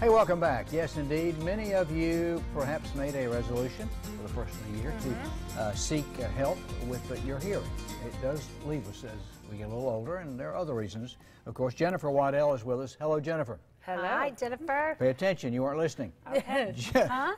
Hey, welcome back. Yes, indeed. Many of you perhaps made a resolution for the first of the year to seek help with your hearing. It does leave us as we get a little older, and there are other reasons. Of course, Jennifer Waddell is with us. Hello, Jennifer. Hello. Hi, Jennifer. Pay attention. You weren't listening. Okay. Huh?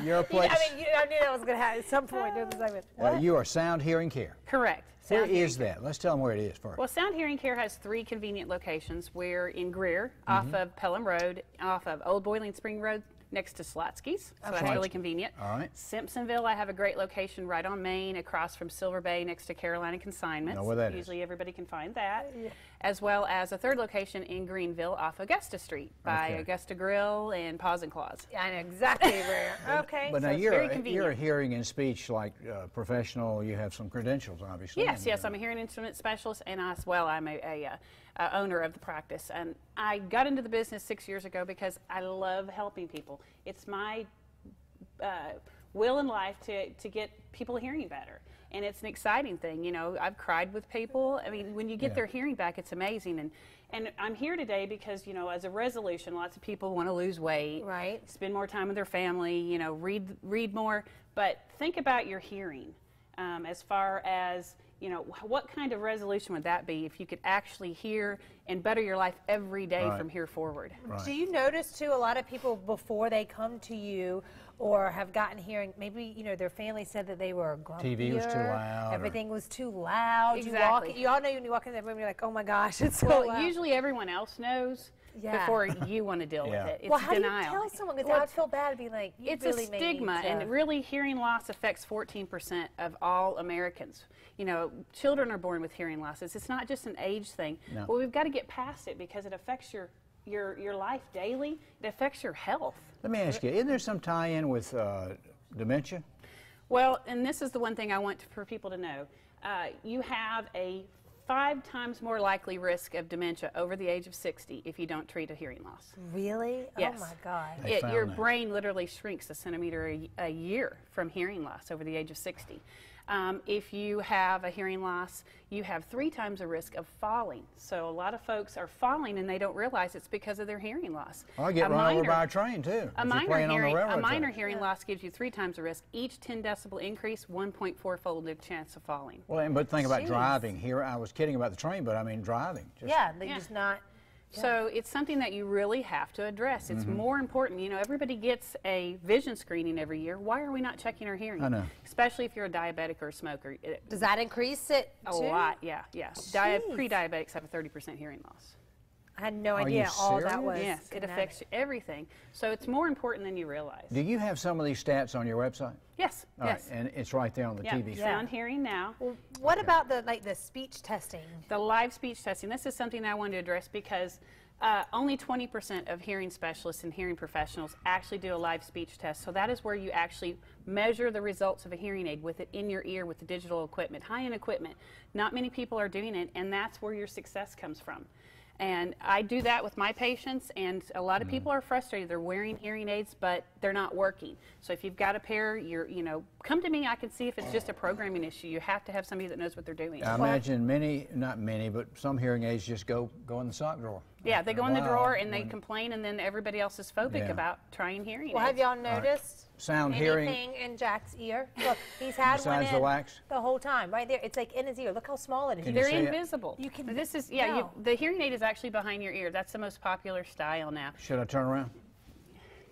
Your place. I mean, I knew that was going to happen at some point during the segment. You are Sound Hearing Care. Correct. Where is that? Let's tell them where it is first. Well, Sound Hearing Care has 3 convenient locations. We're in Greer, off of Pelham Road, off of Old Boiling Spring Road, next to Slotsky's, so that's really convenient. All right. Simpsonville, I have a great location right on Main, across from Silver Bay, next to Carolina Consignments. Know where that is. Usually everybody can find that. As well as a 3rd location in Greenville, off Augusta Street, by Augusta Grill and Paws and Claws. I know exactly where. Okay. But now so you're a hearing and speech like professional. You have some credentials, obviously. Yes, I'm a hearing instrument specialist, and as well, I'm a owner of the practice. And I got into the business 6 years ago because I love helping people. It's my will in life to get people hearing better. And it's an exciting thing. You know, I've cried with people. I mean, when you get their hearing back, it's amazing. And I'm here today because, you know, as a resolution, lots of people want to lose weight, Right. spend more time with their family, you know, read more. But think about your hearing as far as, you know, what kind of resolution would that be if you could actually hear and better your life every day from here forward? Right. Do you notice, too, a lot of people before they come to you or have gotten hearing, maybe, you know, their family said that they were grumpier. TV was too loud. Everything was too loud. Exactly. You all know when you walk in that room, you're like, oh my gosh, it's so Well, loud. usually everyone else knows before you want to deal with it. It's well, how denial. do you tell someone? Because I would feel bad to be like, you It's really a may stigma, need to. and really hearing loss affects 14% of all Americans. You know, children are born with hearing losses. It's not just an age thing. No. Well, we've got to get past it because it affects your life daily. It affects your health. Let me ask you, isn't there some tie-in with dementia? Well, and this is the one thing I want for people to know. You have a 5 times more likely risk of dementia over the age of 60 if you don't treat a hearing loss. Really? Yes. Oh my God. Your brain literally shrinks a centimeter a year from hearing loss over the age of 60. If you have a hearing loss, you have 3 times the risk of falling. So a lot of folks are falling and they don't realize it's because of their hearing loss. I get run over by a train too. A minor hearing loss gives you 3 times the risk. Each 10 decibel increase, 1.4-fold the chance of falling. Well, but think about driving. Here, I was kidding about the train, but I mean driving. They just not. So it's something that you really have to address. It's more important. You know, everybody gets a vision screening every year. Why are we not checking our hearing? I know. Especially if you're a diabetic or a smoker. Does that increase it A too? lot, yeah. Pre-diabetics have a 30% hearing loss. I had no Are idea you all serious? that was. Yes, it connected. affects everything. So it's more important than you realize. Do you have some of these stats on your website? Yes, All yes. right, and it's right there on the TV screen. Sound Hearing Now. Well, what about the speech testing? The live speech testing, this is something I wanted to address because only 20% of hearing specialists and hearing professionals actually do a live speech test. So that is where you actually measure the results of a hearing aid with it in your ear with the digital equipment, high-end equipment. Not many people are doing it, and that's where your success comes from. And I do that with my patients, and a lot of people are frustrated. They're wearing hearing aids, but they're not working. So if you've got a pair, come to me. I can see if it's just a programming issue. You have to have somebody that knows what they're doing. I imagine not many, but some hearing aids just go in the sock drawer. Yeah, they go in the drawer and they complain, and then everybody else is phobic about trying hearing aids. Well, have y'all noticed Sound anything in Jack's ear? Look, he's had one Besides the wax? the whole time, right there. It's like in his ear. Look how small it is. Can you They're see it? invisible. You can. This is no. the hearing aid is actually behind your ear. That's the most popular style now. Should I turn around?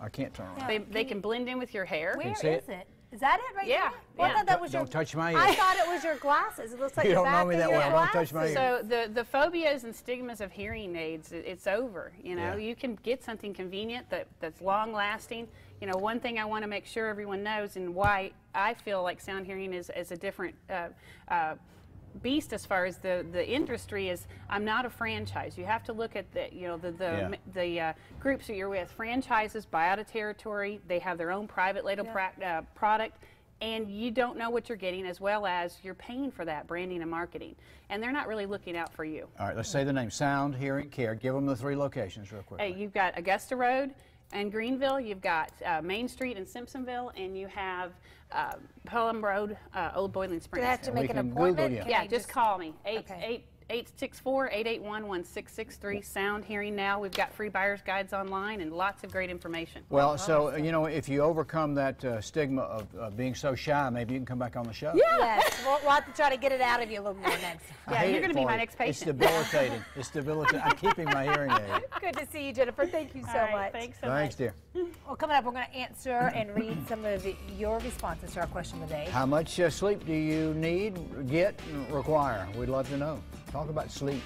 I can't turn around. They can blend in with your hair. Where see is it? Is that it right Yeah, there? Well, I yeah. thought that was Don't touch my ear. I thought it was your glasses. It looks like You the don't know back me of that your well. Don't touch my glasses. ear. So the phobias and stigmas of hearing aids, it's over. You know, Yeah. you can get something convenient that's long lasting. You know, one thing I want to make sure everyone knows, and why I feel like Sound Hearing is a different beast as far as the industry is, I'm not a franchise. You have to look at the groups that you're with. Franchises buy out a territory. They have their own private label product. And you don't know what you're getting, as well as you're paying for that branding and marketing. And they're not really looking out for you. All right, let's say the name, Sound Hearing Care. Give them the 3 locations real quick. You've got Augusta Road and Greenville. You've got Main Street in Simpsonville, and you have Pelham Road, Old Boiling Springs. Do I have to We make an can appointment? Google you. Can Yeah, I just call me. Okay. 864-881-1663, Sound Hearing Now. We've got free buyer's guides online and lots of great information. Well, so, you know, if you overcome that stigma of being so shy, maybe you can come back on the show. Yes, we'll have to try to get it out of you a little more next time. Yeah, you're going to be my next It's patient. debilitating. It's debilitating. I'm keeping my hearing aid. Good to see you, Jennifer. Thank you so All right, much. Thanks so Thanks, much. dear. Well, coming up, we're going to answer and read some of your responses to our question of the day. How much sleep do you need, get, and require? We'd love to know. Talk about sleep.